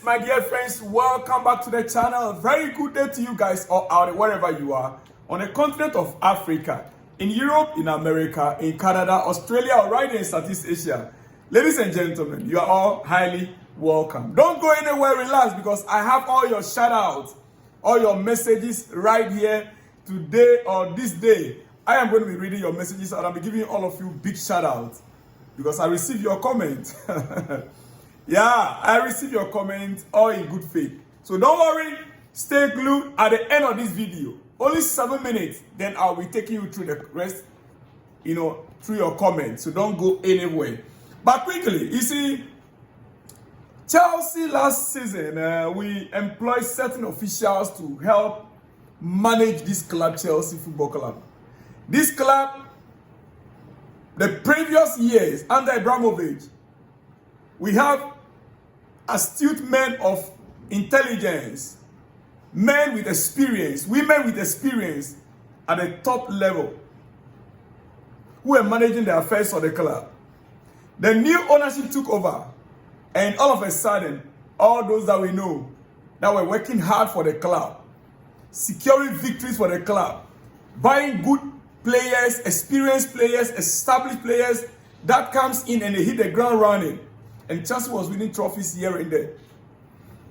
my dear friends, welcome back to the channel. Very good day to you guys all out wherever you are on the continent of Africa, in Europe, in America, in Canada, Australia, or right in Southeast Asia. Ladies and gentlemen, you are all highly welcome. Don't go anywhere, relax, because I have all your shout outs, all your messages right here today or this day. I am going to be reading your messages and I'll be giving all of you big shout outs because I received your comment. Yeah, I received your comment all in good faith. So don't worry, stay glued at the end of this video. Only 7 minutes, then I'll be taking you through the rest, through your comments. So don't go anywhere. But quickly, you see, Chelsea last season, we employed certain officials to help manage this club, Chelsea Football Club. This club, the previous years under Abramovich, we have astute men of intelligence, men with experience, women with experience at the top level who are managing the affairs of the club. The new ownership took over, and all of a sudden, all those that we know that were working hard for the club, securing victories for the club, buying good players, experienced players, established players, that comes in and they hit the ground running. And Chelsea was winning trophies here and there.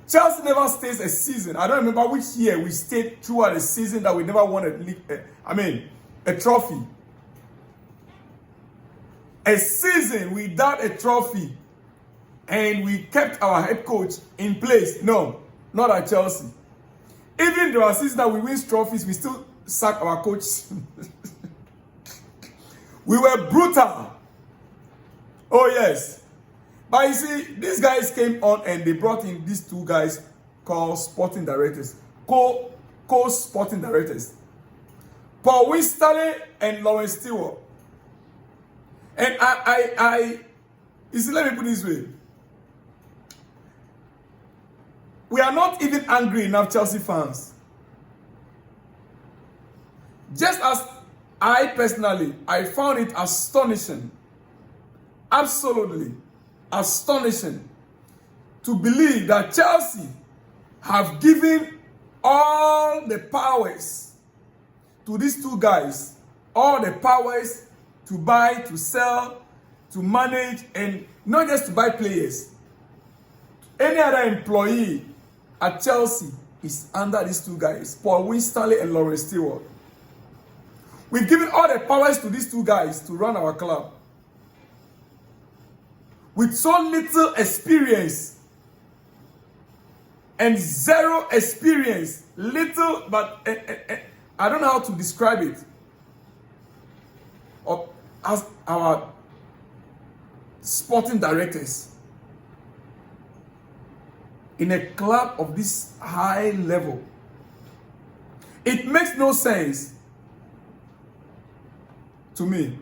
Chelsea never stays a season. I don't remember which year we stayed throughout a season that we never won a trophy. A season without a trophy. And we kept our head coach in place. No, not at Chelsea. Even there are seasons that we win trophies, we still sack our coach. We were brutal. Oh yes. But you see, these guys came on and they brought in these two guys called sporting directors, co-sporting directors, Paul Winstanley and Laurence Stewards. And you see, let me put it this way. We are not even angry enough, Chelsea fans. Just as I personally, I found it astonishing, absolutely astonishing, to believe that Chelsea have given all the powers to these two guys, all the powers to buy, to sell, to manage, and not just to buy players. Any other employee at Chelsea is under these two guys, Paul Winstanley and Laurence Stewards. We've given all the powers to these two guys to run our club. With so little experience and zero experience, little, but I don't know how to describe it, as our sporting directors in a club of this high level. It makes no sense to me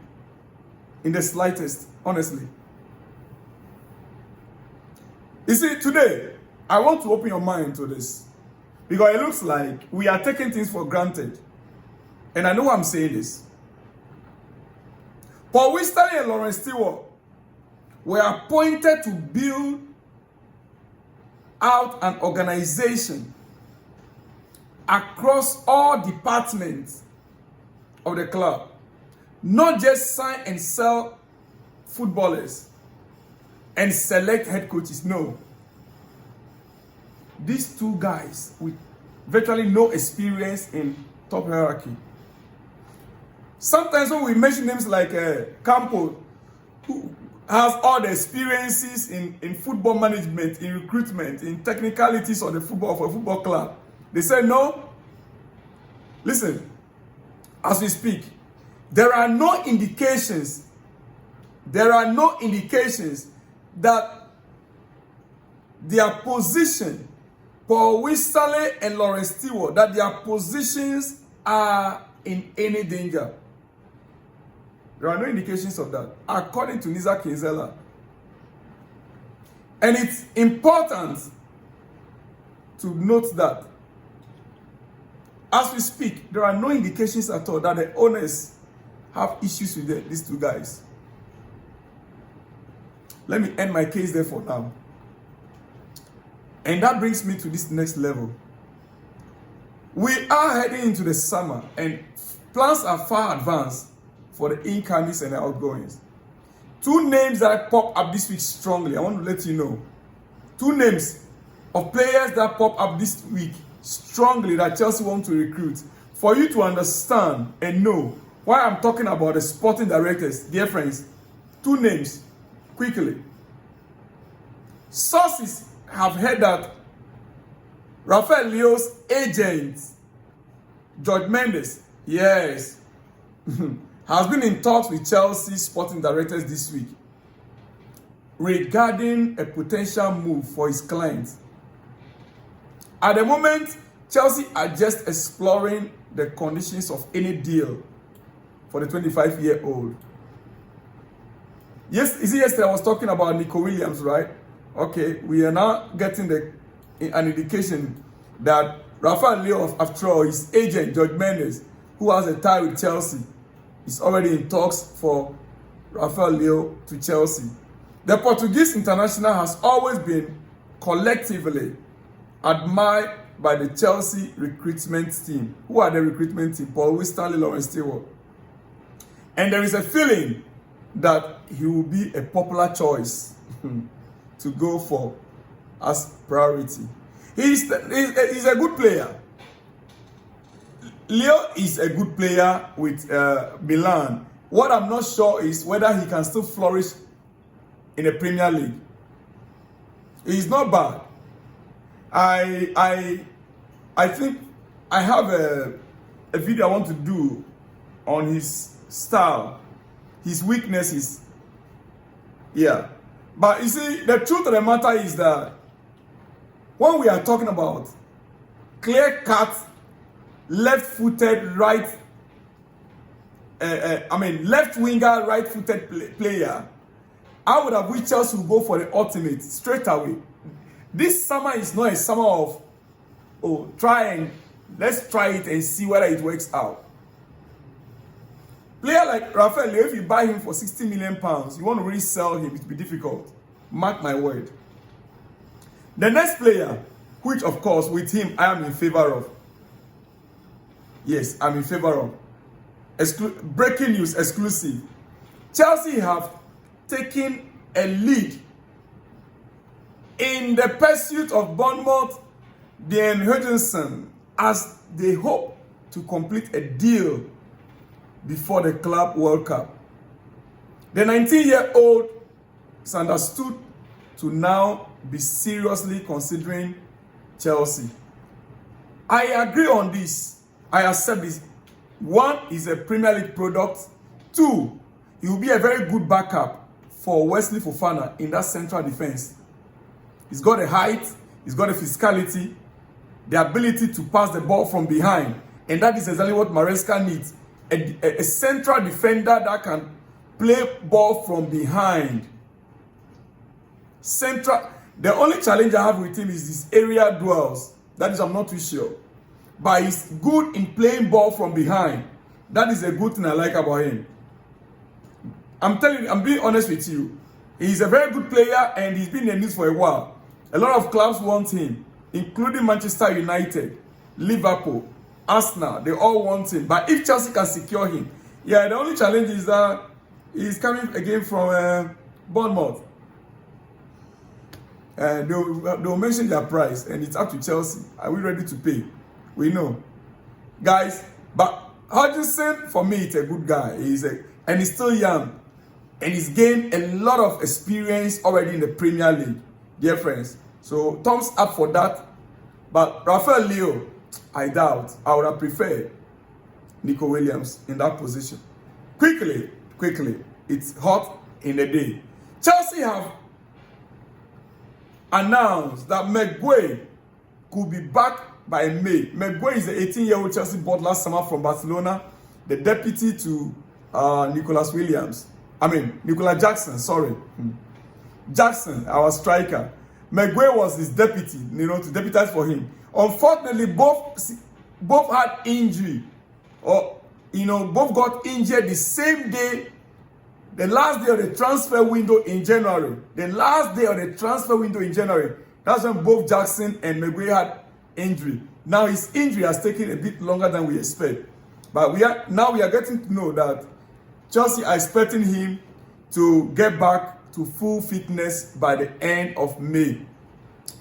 in the slightest, honestly. You see, today, I want to open your mind to this, because it looks like we are taking things for granted. And I know why I'm saying this. Paul Winstanley and Laurence Stewards were appointed to build out an organization across all departments of the club. Not just sign and sell footballers and select head coaches, no. These two guys with virtually no experience in top hierarchy. Sometimes when we mention names like Campo, who has all the experiences in football management, in recruitment, in technicalities of the football for a football club, they say no. Listen, as we speak, there are no indications that their position, Paul Winstanley and Laurence Stewards, that their positions are in any danger. There are no indications of that, according to Nisa Kinzela. And it's important to note that as we speak, there are no indications at all that the owners have issues with these two guys. Let me end my case there for now. And that brings me to this next level. We are heading into the summer and plans are far advanced for the incomings and the outgoings. Two names that pop up this week strongly, I want to let you know. Two names of players that pop up this week strongly that Chelsea want to recruit. For you to understand and know why I'm talking about the sporting directors, dear friends, two names, quickly. Sources have heard that Rafeal Leo's agent, George Mendes, yes, has been in talks with Chelsea sporting directors this week regarding a potential move for his clients. At the moment, Chelsea are just exploring the conditions of any deal for the 25-year-old. Yes, is it yesterday I was talking about Nico Williams, right? Okay, we are now getting an indication that Rafeal Leo, after all, his agent, George Mendes, who has a tie with Chelsea, is already in talks for Rafeal Leo to Chelsea. The Portuguese international has always been collectively admired by the Chelsea recruitment team. Who are the recruitment team? Paul Winstanley, Laurence, Stewards. And there is a feeling that he will be a popular choice to go for as priority. He's a good player. Leo is a good player with Milan. What I'm not sure is whether he can still flourish in the Premier League. He's not bad. I think I have a video I want to do on his style, his weaknesses. Yeah. But you see, the truth of the matter is that when we are talking about clear-cut, left-footed, left winger, right-footed player, I would have wished Chelsea would go for the ultimate straight away. This summer is not a summer of, let's try it and see whether it works out. Player like Rafeal, if you buy him for £60 million, you want to really sell him, it will be difficult. Mark my word. The next player, which of course with him I am in favor of. Yes, I'm in favor of. Breaking news exclusive. Chelsea have taken a lead in the pursuit of Bournemouth, Huijsen, as they hope to complete a deal before the Club World Cup. The 19-year-old is understood to now be seriously considering Chelsea. I agree on this. I accept this. One, is a Premier League product. Two, he will be a very good backup for Wesley Fofana in that central defense. He's got the height, he's got the physicality, the ability to pass the ball from behind. And that is exactly what Maresca needs. A central defender that can play ball from behind. The only challenge I have with him is his area duels. That is, I'm not too sure. But he's good in playing ball from behind. That is a good thing I like about him. I'm telling you, I'm being honest with you. He's a very good player and he's been in the news for a while. A lot of clubs want him, including Manchester United, Liverpool, Arsenal. They all want him. But if Chelsea can secure him, yeah, the only challenge is that he's coming again from Bournemouth. They'll mention their price and it's up to Chelsea. Are we ready to pay? We know. Guys, but Huijsen, for me, it's a good guy. And he's still young. And he's gained a lot of experience already in the Premier League, dear friends. So, thumbs up for that. But Rafeal Leo, I doubt. I would have preferred Nico Williams in that position. Quickly, it's hot in the day. Chelsea have announced that McGuay could be back by May. McGuay is the 18-year-old Chelsea bought last summer from Barcelona, the deputy to Nicolas Jackson, sorry. Jackson, our striker. McGuay was his deputy, to deputize for him. Unfortunately, both had injury. Both got injured the same day, the last day of the transfer window in January. That's when both Jackson and Maguire had injury. Now his injury has taken a bit longer than we expect. But we are getting to know that Chelsea are expecting him to get back to full fitness by the end of May.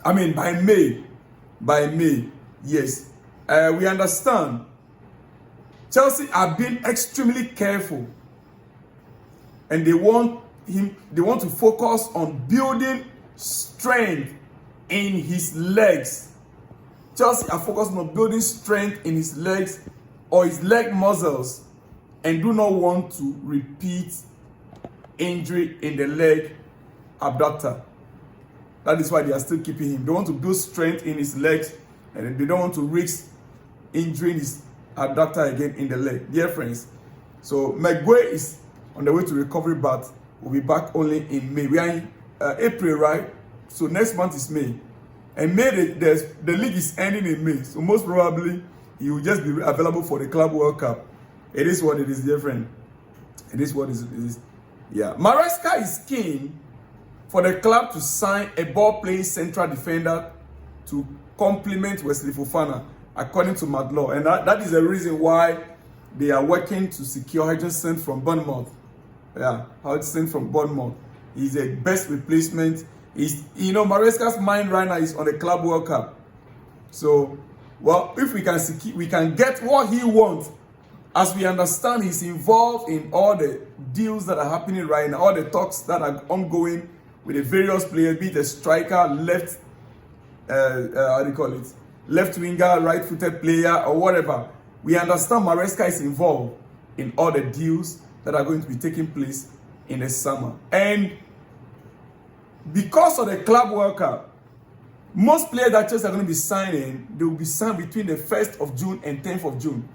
I mean, by May. By May, yes. We understand. Chelsea are being extremely careful. And they want to focus on building strength in his legs. Chelsea are focused on building strength in his legs or his leg muscles and do not want to repeat injury in the leg abductor. That is why they are still keeping him. They want to build strength in his legs and they don't want to risk injuring his abductor again in the leg. Dear friends, so Maguire is on the way to recovery, but will be back only in May. We are in April, right? So next month is May. And May, the league is ending in May. So most probably, he will just be available for the Club World Cup. It is what it is, dear friend. It is what it is. Yeah. Maresca is keen for the club to sign a ball-playing central defender to complement Wesley Fofana, according to Madlaw. And that is the reason why they are working to secure Huijsen from Bournemouth. Yeah, Huijsen from Bournemouth. He's the best replacement. Maresca's mind right now is on the Club World Cup. So, well, if we can get what he wants, as we understand, he's involved in all the deals that are happening right now, all the talks that are ongoing with the various players, be it a striker, left winger, right-footed player, or whatever. We understand Maresca is involved in all the deals that are going to be taking place in the summer. And because of the Club World Cup, most players that Chelsea are going to be signing, they will be signed between the 1st of June and 10th of June.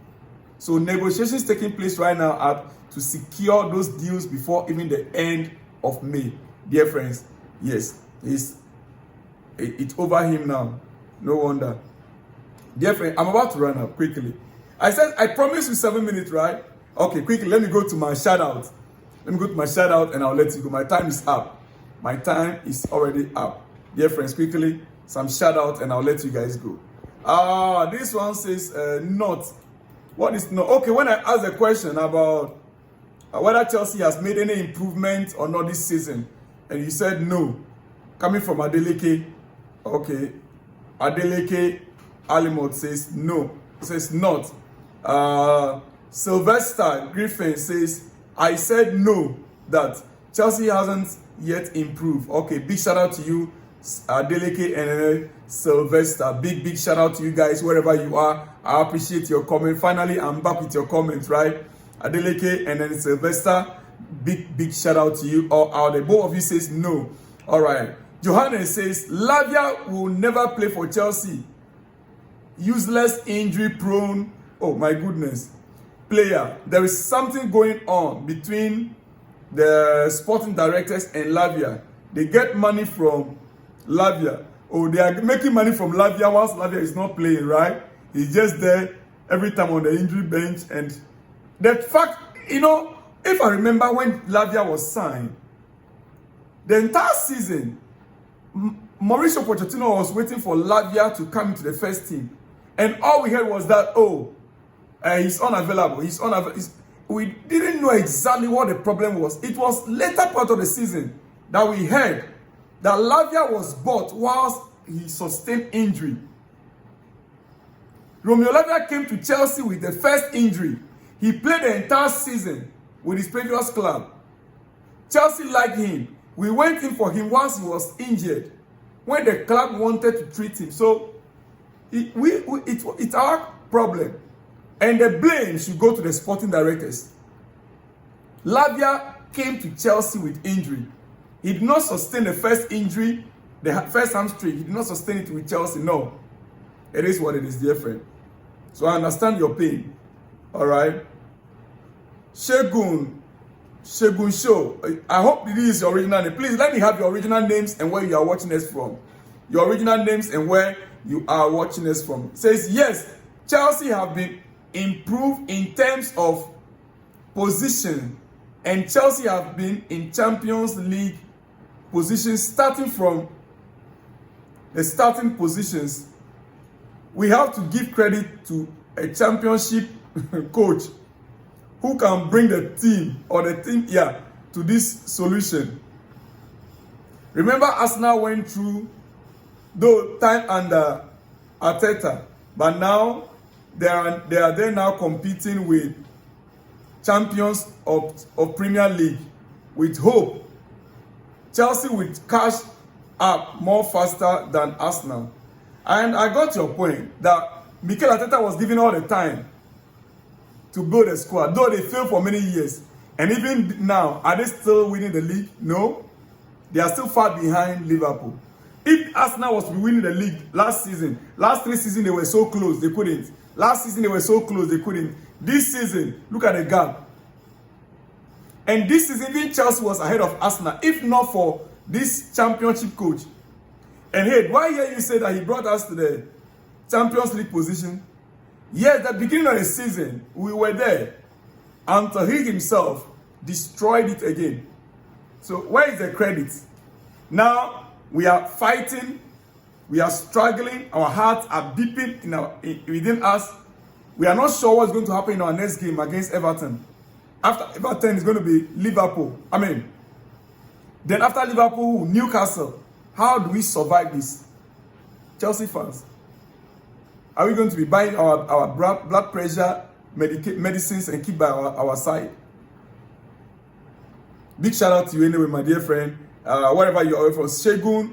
So negotiations taking place right now are to secure those deals before even the end of May. Dear friends, yes, it's over him now. No wonder. Dear friend, I'm about to run up quickly. I said, I promised you 7 minutes, right? Okay, quickly, let me go to my shout out. Let me go to my shout out and I'll let you go. My time is up. My time is already up. Dear friends, quickly, some shout out and I'll let you guys go. This one says, not. What is not? Okay, when I asked the question about whether Chelsea has made any improvement or not this season, and you said no, coming from Adeleke, okay, Adeleke Alimot says no, says not. Sylvester Griffin says, I said no, that Chelsea hasn't yet improved. Okay, big shout out to you, Adeleke and Sylvester. Big shout out to you guys wherever you are. I appreciate your comment. Finally, I'm back with your comments, right? Adeleke and then Sylvester, big shout out to you all out there. Both of you says no. All right. Johannes says, Lavia will never play for Chelsea. Useless, injury prone. Oh my goodness. Player. There is something going on between the sporting directors and Lavia. They get money from Lavia. Oh, they are making money from Lavia whilst Lavia is not playing, right? He's just there every time on the injury bench. And the fact, if I remember when Lavia was signed, the entire season, Mauricio Pochettino was waiting for Lavia to come into the first team. And all we heard was that, he's unavailable. We didn't know exactly what the problem was. It was later part of the season that we heard that Lavia was bought whilst he sustained injury. Romeo Lavia came to Chelsea with the first injury. He played the entire season with his previous club. Chelsea liked him. We went in for him once he was injured, when the club wanted to treat him. So it's our problem. And the blame should go to the sporting directors. Lavia came to Chelsea with injury. He did not sustain the first injury, the first hamstring. He did not sustain it with Chelsea. No. It is what it is, dear friend. So I understand your pain. All right. Shegun Show. I hope this is your original name. Please let me have your original names and where you are watching us from. Your original names and where you are watching us from. It says, yes, Chelsea have been improved in terms of position. And Chelsea have been in Champions League position starting from the starting positions, we have to give credit to a championship coach who can bring the team to this solution. Remember, Arsenal went through though time under Arteta, but now they are there now competing with champions of Premier League with hope. Chelsea will cash up more faster than Arsenal. And I got your point that Mikel Arteta was given all the time to build a squad, though they failed for many years. And even now, are they still winning the league? No. They are still far behind Liverpool. If Arsenal was to be winning the league last season, last 3 seasons they were so close, they couldn't. Last season they were so close, they couldn't. This season, look at the gap. And this season, even Chelsea was ahead of Arsenal, if not for this championship coach. And hey, why hear you say that he brought us to the Champions League position? Yes, at the beginning of the season, we were there until he himself destroyed it again. So where is the credit? Now we are fighting, we are struggling, our hearts are beeping within us. We are not sure what's going to happen in our next game against Everton. After Everton is going to be Liverpool. Then after Liverpool, Newcastle. How do we survive this? Chelsea fans, are we going to be buying our blood pressure medicines and keep by our side? Big shout out to you anyway, my dear friend. Wherever you are from, Shegun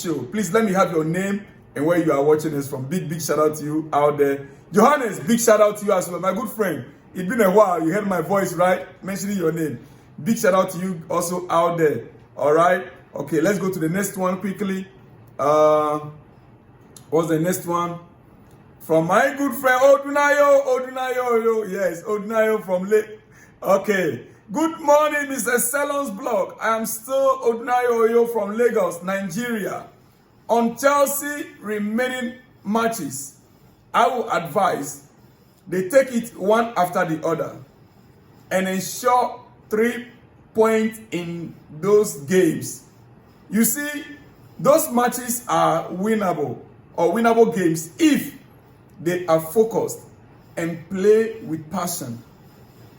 Show. Please let me have your name and where you are watching us from. Big shout out to you out there. Johannes, big shout out to you as well, my good friend. It's been a while. You heard my voice, right? Mentioning your name. Big shout out to you also out there. All right. Okay, let's go to the next one quickly. What's the next one? From my good friend Odunayo. Yes, Odunayo from Lake. Okay. Good morning, Mr. Salon's blog. I am still Odunayo from Lagos, Nigeria. On Chelsea remaining matches, I will advise they take it one after the other and ensure 3 points in those games. You see, those matches are winnable games if they are focused and play with passion.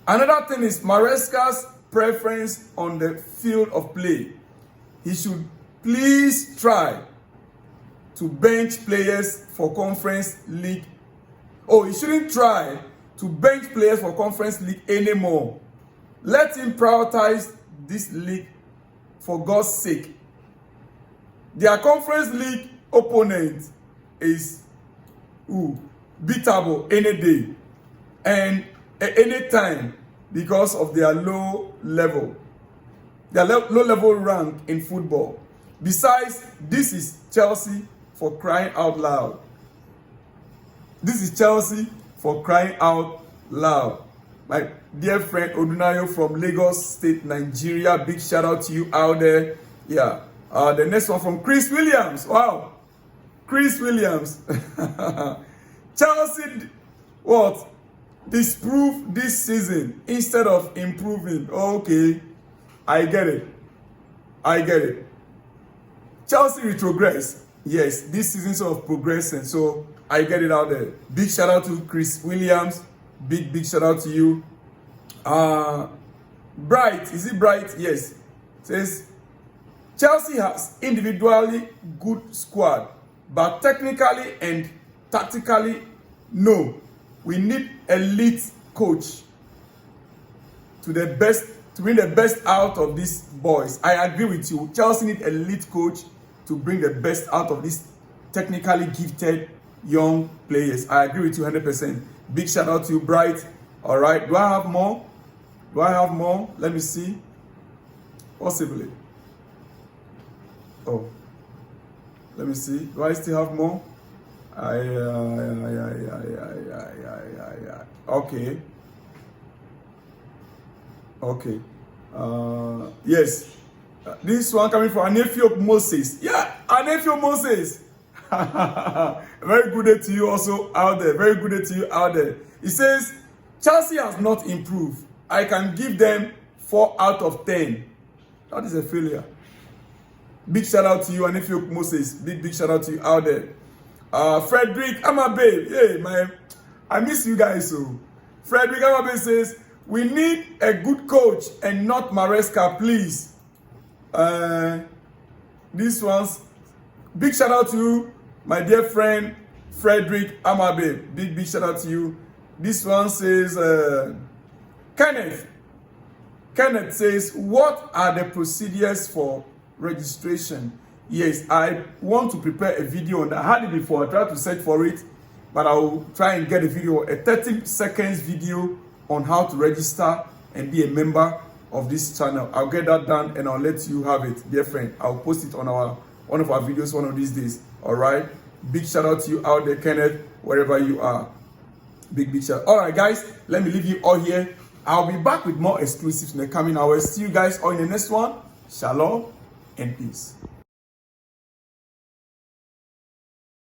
Another thing is Maresca's preference on the field of play. He should please try to bench players for Conference League. Oh, he shouldn't try to bench players for Conference League anymore. Let him prioritize this league for God's sake. Their Conference League opponent is beatable any day and any time because of their low level rank in football. Besides, this is Chelsea for crying out loud. This is Chelsea for crying out loud. My dear friend Odunayo from Lagos State, Nigeria. Big shout out to you out there. Yeah. The next one from Chris Williams. Wow. Chris Williams. Chelsea, what? Disprove this season instead of improving. Okay. I get it. Chelsea retrogress. Yes, this season sort of progressing. So I get it out there. Big shout out to Chris Williams. Big shout out to you. Bright. Is it Bright? Yes. Says Chelsea has individually good squad, but technically and tactically, no. We need elite coach to bring the best out of these boys. I agree with you. Chelsea need elite coach to bring the best out of these technically gifted young players. I agree with you 100%. Big shout out to you, Bright. All right. Do I have more? Let me see. Possibly. Oh. Let me see. Do I still have more? Okay. Yes. This one coming from Rafeal Moses. Yeah, Rafeal Moses. Very good day to you also out there. He says, Chelsea has not improved. I can give them 4 out of 10. That is a failure. Big shout out to you. And if you Moses, big shout out to you out there. Frederick Amabe, hey man, I miss you guys. So Frederick Amabe says we need a good coach and not Maresca, please. This one's big shout out to you, my dear friend Frederick Amabe. Big shout out to you. This one says Kenneth says, what are the procedures for registration? Yes, I want to prepare a video on that. I had it before. I tried to search for it, but I'll try and get a video, a 30 seconds video on how to register and be a member of this channel. I'll get that done and I'll let you have it, dear friend. I'll post it on one of our videos one of these days. All right. Big shout out to you out there, Kenneth, wherever you are. Big shout. All right, guys. Let me leave you all here. I'll be back with more exclusives in the coming hours. See you guys all in the next one. Shalom and peace.